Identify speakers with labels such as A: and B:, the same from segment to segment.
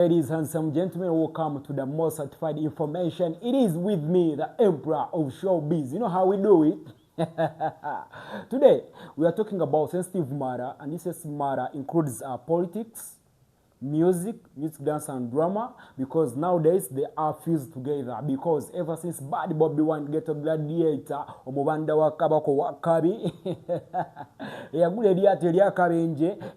A: Ladies and some gentlemen, welcome to the most certified information. It is with me, the Emperor of Showbiz. You know how we do it? Today, we are talking about sensitive matter, and this sensitive matter includes politics, music, dance, and drama, because nowadays they are fused together. Because ever since Bad Bobi Wine get a gladiator, omubanda wa kabako wakabi,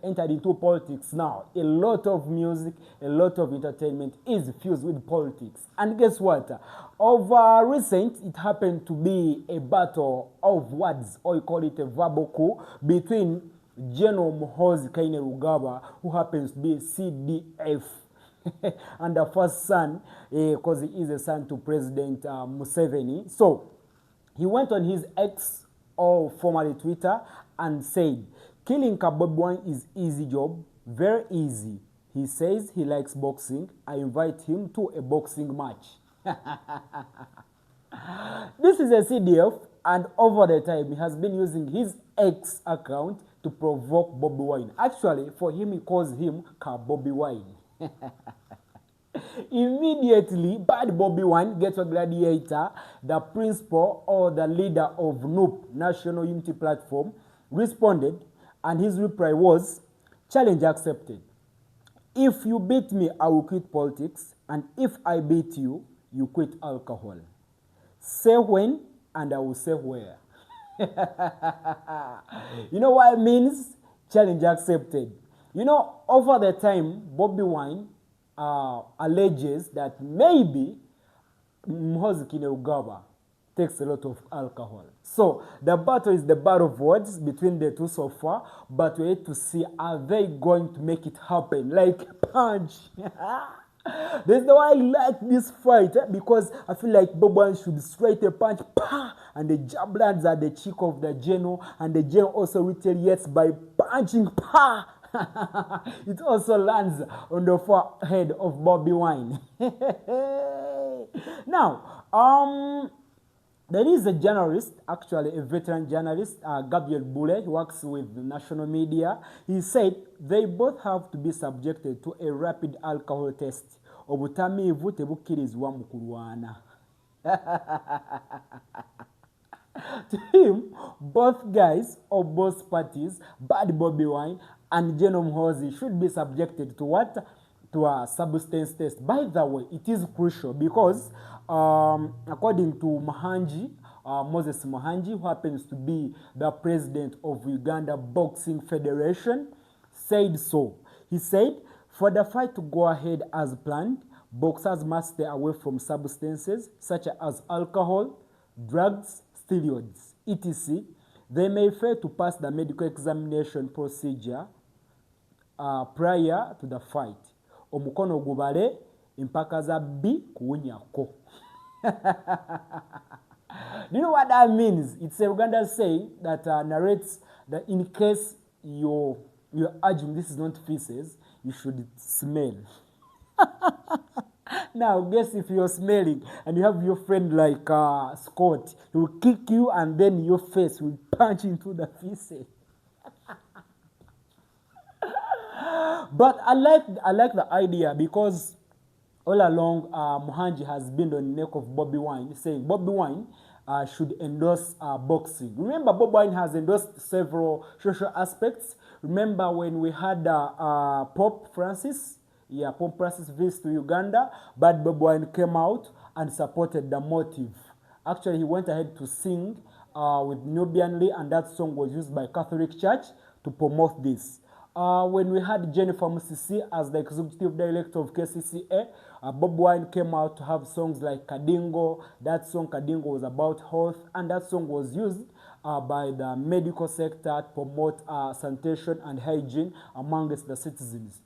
A: entered into politics now. A lot of music, a lot of entertainment is fused with politics. And guess what? Over recent, it happened to be a battle of words, or you call it a verbal coup, between General Muhoozi, who happens to be CDF, and the first son, because he is a son to President Museveni. So he went on his X, or formerly Twitter, and said, "Killing Bobi Wine is easy job, very easy. He says he likes boxing. I invite him to a boxing match." This is a CDF, and over the time he has been using his X account to provoke Bobi Wine. Actually, for him, he calls him Bobi Wine. Immediately, Bad Bobi Wine gets a gladiator, the principal or the leader of NUP, National Unity Platform, responded, and his reply was, "Challenge accepted. If you beat me, I will quit politics, and if I beat you, you quit alcohol. Say when, and I will say where." You know what it means? Challenge accepted. You know, over the time, Bobi Wine alleges that maybe Muhoozi takes a lot of alcohol. So the battle is the battle of words between the two so far, but we need to see, are they going to make it happen? Like punch. That's why I like this fight, because I feel like Bobi Wine should straight a punch, and the jab lands at the cheek of the general, and the general also retaliates by punching, It also lands on the forehead of Bobi Wine. Now, there is a journalist, actually a veteran journalist, Gabriel Bule. He works with national media. He said they both have to be subjected to a rapid alcohol test. Obutamiivu tebukirizwa mu kulwana. To him, both guys or both parties, Bad Bobi Wine and General Muhoozi, should be subjected to what? To a substance test. By the way, it is crucial because according to MUHANGI, Moses Muhangi, who happens to be the president of Uganda Boxing Federation, said so. He said, for the fight to go ahead as planned, boxers must stay away from substances such as alcohol, drugs, steroids, etc. They may fail to pass the medical examination procedure prior to the fight. Omukono gubale, impaka za bi kuunyako. Do you know what that means? It's a Ugandan saying that narrates that in case you're urging this is not feces, you should smell. Now, guess if you're smelling and you have your friend like Scott, he will kick you and then your face will punch into the feces. But I like the idea, because all along Muhangi has been on the neck of Bobi Wine, saying Bobi Wine should endorse boxing. Remember, Bobi Wine has endorsed several social aspects. Remember when we had Pope Francis? Yeah, Pope Francis visits to Uganda, but Bobi Wine came out and supported the motive. Actually, he went ahead to sing with Nubian Lee, and that song was used by Catholic Church to promote this. When we had Jennifer Musisi as the executive director of KCCA, Bobi Wine came out to have songs like Kadingo. That song, Kadingo, was about health, and that song was used by the medical sector to promote sanitation and hygiene amongst the citizens.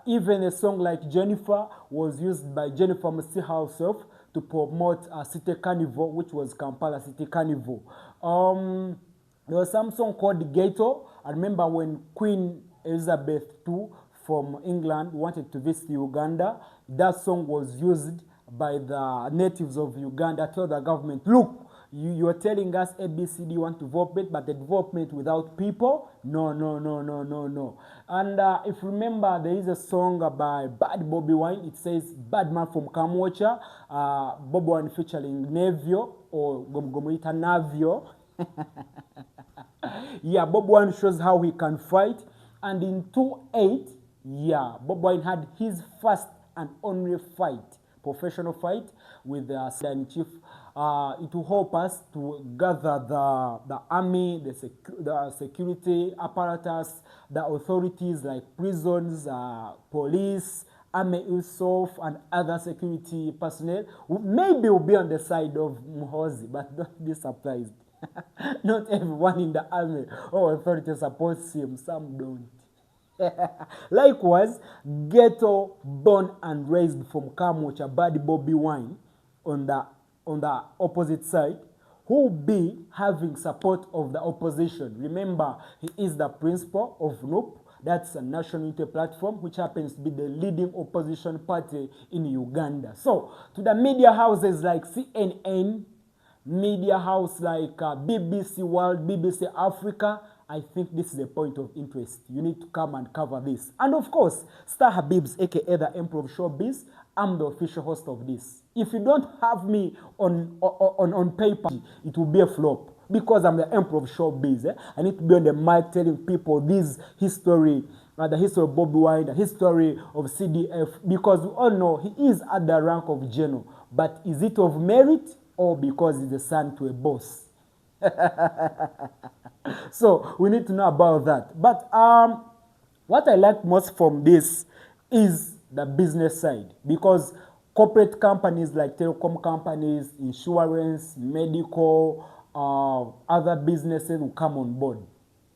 A: Even a song like Jennifer was used by Jennifer Musisi herself to promote City Carnival, which was Kampala City Carnival. There was some song called Ghetto. I remember when Queen Elizabeth II from England wanted to visit Uganda, that song was used by the natives of Uganda to tell the government, look, You're telling us ABCD want development, but the development without people? No, no, no, no, no, no. And if you remember, there is a song by Bad Bobi Wine. It says, Bad Man from Kamwocha, Bobi Wine featuring Nnyo, or Gomgomoita Navio. Yeah, Bobi Wine shows how he can fight. And in 2008, yeah, Bobi Wine had his first and only fight, professional fight, with the Sudan-in-Chief. It will help us to gather the army, the security apparatus, the authorities like prisons, police, army itself, and other security personnel. Maybe will be on the side of Muhoozi, but don't be surprised. Not everyone in the army or authority supports him, some don't. Likewise, ghetto born and raised from Kamwocha, Bad Bobi Wine on the opposite side, who will be having support of the opposition. Remember, he is the principal of NUP, that's a National Unity Platform, which happens to be the leading opposition party in Uganda. So, to the media houses like CNN, media house like BBC World, BBC Africa, I think this is a point of interest. You need to come and cover this. And of course, Star Habiibz, aka the Emperor of Showbiz, I'm the official host of this. If you don't have me on paper, it will be a flop. Because I'm the Emperor of Showbiz. I need to be on the mic telling people this history, the history of Bobi Wine, the history of CDF, because we all know he is at the rank of general. But is it of merit or because he's the son to a boss? So we need to know about that. But what I like most from this is the business side, because corporate companies like telecom companies, insurance, medical, other businesses will come on board.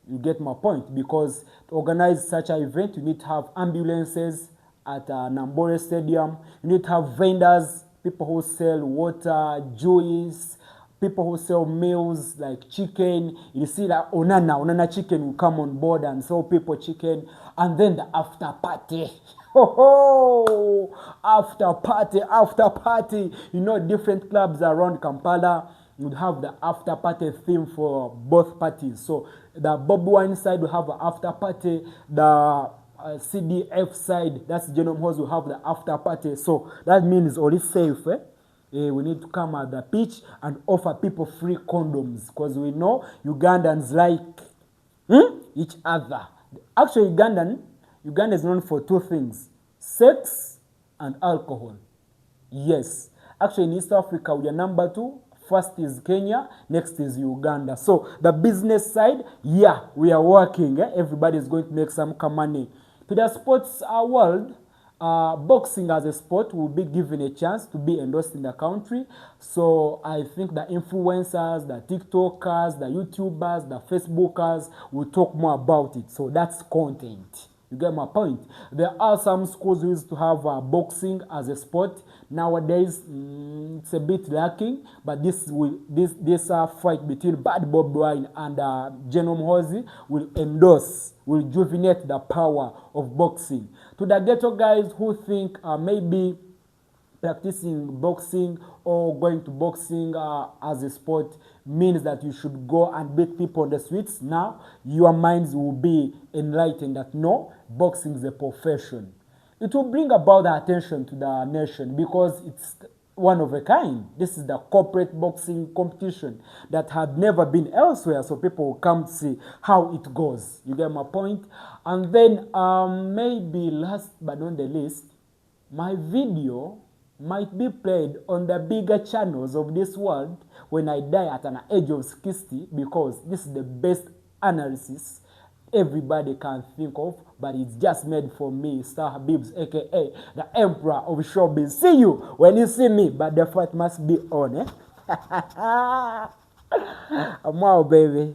A: You get my point? Because to organize such an event, you need to have ambulances at Nambole Stadium. You need to have vendors, people who sell water, juice, people who sell meals like chicken. You see like Onana chicken will come on board and sell people chicken. And then the after party. Oh, after party. You know, different clubs around Kampala would have the after party theme for both parties. So the Bobi Wine side will have the after party. The CDF side, that's General Muhoozi, will have the after party. So that means all is safe. We need to come at the pitch and offer people free condoms, because we know Ugandans like each other. Actually, Uganda is known for two things: sex and alcohol. Yes. Actually, in East Africa, we are number 2. First is Kenya, next is Uganda. So the business side, yeah, we are working. Everybody is going to make some money. To the sports world, boxing as a sport will be given a chance to be endorsed in the country. So I think the influencers, the TikTokers, the YouTubers, the Facebookers will talk more about it. So that's content. You get my point? There are some schools who used to have boxing as a sport. Nowadays, it's a bit lacking, but this fight between Bad Bobi Wine and General Muhoozi will rejuvenate the power of boxing. To the ghetto guys who think maybe practicing boxing or going to boxing as a sport means that you should go and beat people on the streets, now your minds will be enlightened that no, boxing is a profession. It will bring about the attention to the nation because it's one of a kind. This is the corporate boxing competition that had never been elsewhere, so people will come to see how it goes. You get my point? And then maybe last but not the least, my video might be played on the bigger channels of this world when I die at an age of 60, because this is the best analysis everybody can think of, but it's just made for me, Star Habiibz, aka the Emperor of Showbiz. See you when you see me, but the fight must be on, I'm out, baby.